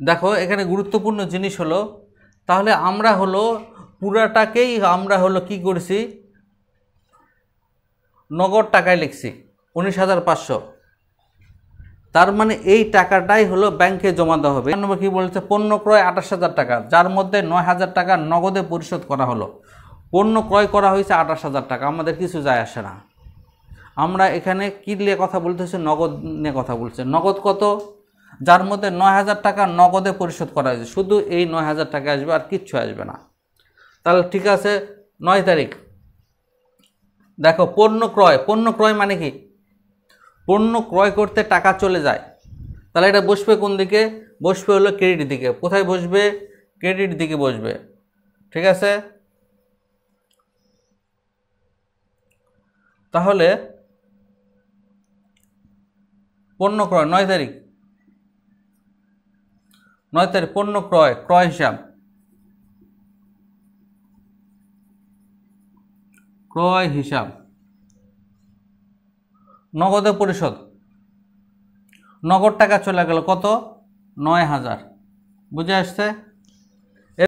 দেখো এখানে গুরুত্বপূর্ণ জিনিস হলো, তাহলে আমরা হলো পুরাটাকেই আমরা হলো কি করেছি, নগদ টাকায় লিখছি 19,500। তার মানে এই টাকাটাই হলো ব্যাংকে জমা দেওয়া হবে। নম্বর কি বলেছে, পণ্য ক্রয় 28,000 টাকা, যার মধ্যে 9,000 টাকা নগদে পরিশোধ করা হলো। পণ্য ক্রয় করা হয়েছে 28,000 টাকা, আমাদের কিছু যায় আসে না। আমরা এখানে কী নিয়ে কথা বলতেছি, নগদ নিয়ে কথা বলছে। নগদ কত, যার মধ্যে 9,000 টাকা নগদে পরিশোধ করা হয়েছে, শুধু এই 9,000 টাকা আসবে, আর কিচ্ছু আসবে না। তাহলে ঠিক আছে, 9 তারিখ দেখো পণ্য ক্রয়, পণ্য ক্রয় মানে কি, পণ্য ক্রয় করতে টাকা চলে যায়, তাহলে এটা বসবে কোন দিকে, বসবে হলো ক্রেডিট দিকে। কোথায় বসবে, ক্রেডিট দিকে বসবে, ঠিক আছে। তাহলে পণ্য ক্রয় 9 তারিখ, 9 তারিখ পণ্য ক্রয়, ক্রয় হিসাব, ক্রয় হিসাব, নগদে পরিশোধ, নগদ টাকা চলে গেল কত, 9,000, বুঝে আসছে।